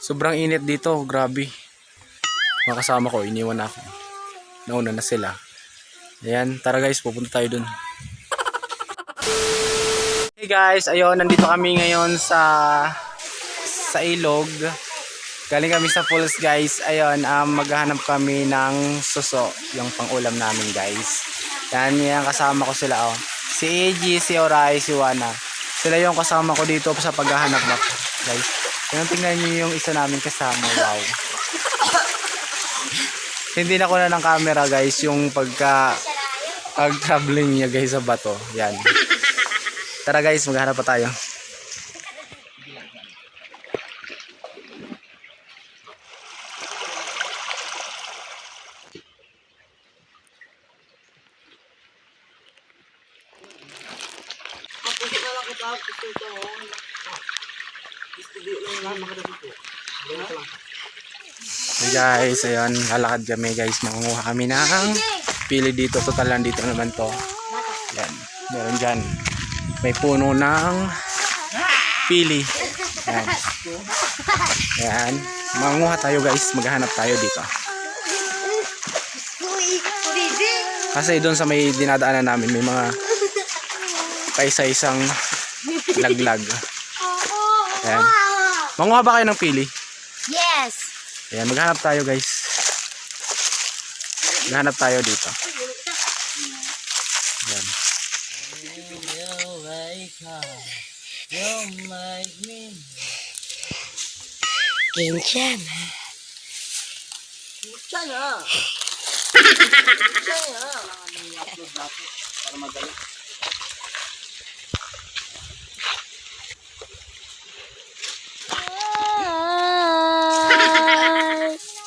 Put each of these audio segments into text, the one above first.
Sobrang init dito, grabe. Mga kasama ko, iniwan ako. Nauna na sila. Ayan, tara guys, pupunta tayo dun. Hey guys, ayun, nandito kami ngayon sa ilog. Galing kami sa falls guys. Ayun, maghahanap kami ng suso, yung pang-ulam namin guys. Yan kasama ko sila oh. Si AG, si Oray, si Wana. Sila yung kasama ko dito sa paghahanap guys. Tingnan niyo yung isa namin kasama, wow. Hindi na ko na ng camera guys yung pag-traveling niya guys sa bato. Yan. Tara guys, maghanap pa tayo. Hey guys, ayun, lalakad kami guys, mangunguha kami ng pili dito. Total lang dito naman to. Yan, meron dyan, may puno ng pili. Yan, yan, mangunguha tayo guys, maghanap tayo dito. Kasi doon sa may dinadaanan namin may mga paisa-isang laglag. Yan, mangunguha ba kayo ng pili? Yes. Ayan, maghanap tayo guys. Maghanap tayo dito. Ayan. Kinchan.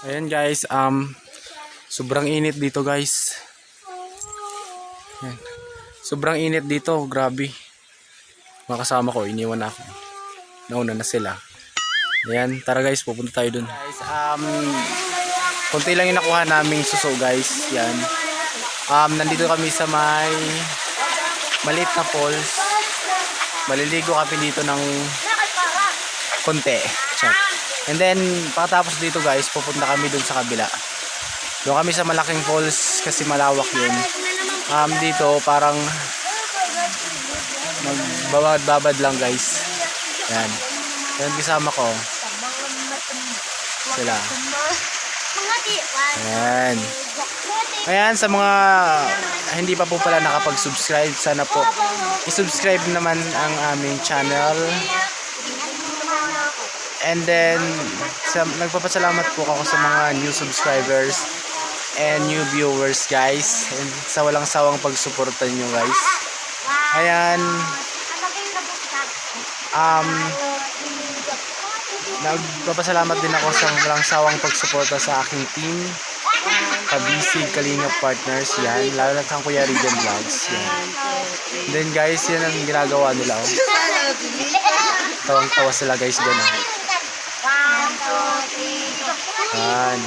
Ayan guys, sobrang init dito guys. Ayan. Sobrang init dito, grabe. Mga kasama ko, iniwan ako. Nauna na sila. Ayan, tara guys, pupunta tayo dun. Guys, konti lang yung nakuha naming suso guys. Yan. Nandito kami sa may maliit na falls. Maliligo kami dito ng konti. Check. And then, pagkatapos dito guys, pupunta kami dun sa kabila. Doon kami sa malaking falls kasi malawak yun. Dito parang magbabad-babad lang guys. Yan. Yan kasama ko. Sila. Ayan. Ayan, sa mga hindi pa po pala nakapag-subscribe, sana po i-subscribe naman ang aming channel. And then, nagpapasalamat po ako sa mga new subscribers and new viewers guys. And sa walang sawang pagsuporta nyo guys. Ayan. Nagpapasalamat din ako sa walang sawang pagsuporta sa aking team. Kabisig, Kalingap Partners. Yan. Lalo na kang Kuya Rigen Vlogs. Yan. And then guys, yan ang ginagawa nila. Oh. Tawang-tawa sila guys dyan. Oh. Yan.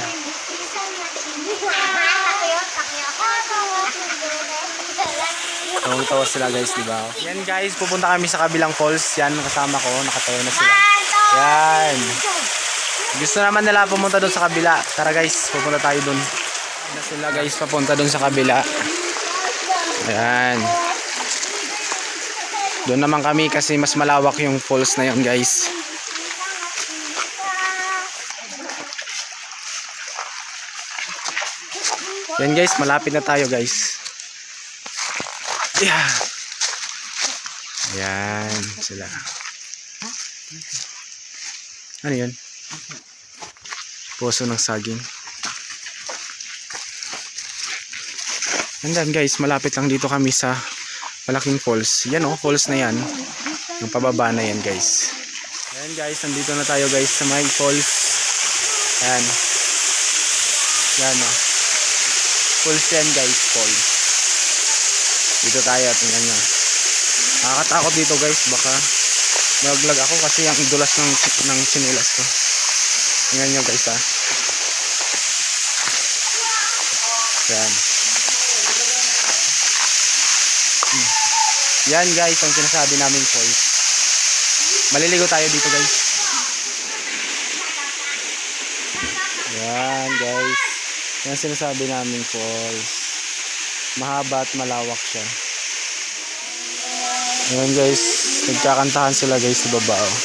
Tawang-tawa sila guys, diba? Yan guys, pupunta kami sa kabilang falls. Yan, kasama ko, nakatayo na sila. Yan. Gusto naman nila pumunta doon sa kabila. Tara guys, pupunta tayo doon. Na sila guys, papunta doon sa kabila. Ayan. Doon naman kami kasi mas malawak yung falls na yun guys. Yan guys, malapit na tayo guys. Yeah. Ayan sila. Ano yun? Puso ng saging. Andan guys, malapit lang dito kami sa malaking falls. Yan oh, falls na yan. Yung pababa na yan guys. Ayan guys, nandito na tayo guys sa may falls. Ayan. Yan oh. Falls yan guys, falls. Dito tayo, tingnan nyo. Nakakatakot dito guys, baka naglag ako kasi ang dulas ng chinelas ko. Tingnan nyo guys ha. Yan. Yan guys ang sinasabi namin falls. Maliligo tayo dito guys. Yan guys. Yan sinasabi namin falls. Mahaba at malawak siya. Ayan guys. Nagkakantahan sila guys sa baba. Oh.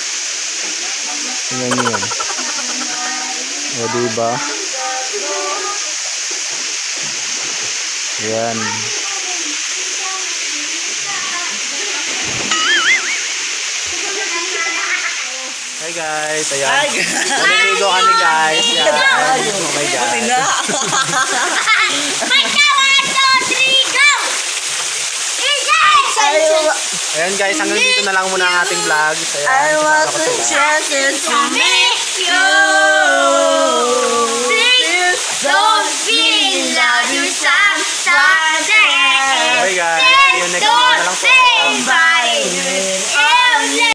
Tingnan nyo yan. O diba? Ayan. Hi guys, ayan. Hi, guys. Naliligo kami guys. Yan. Oh my God. Ayan guys, hanggang dito na lang muna ang ating vlog. Ayan, I want kasama ko to sila. chances to Miss you. Please don't be loud. You sometimes. Okay guys, see you next week na lang po. Don't say bye.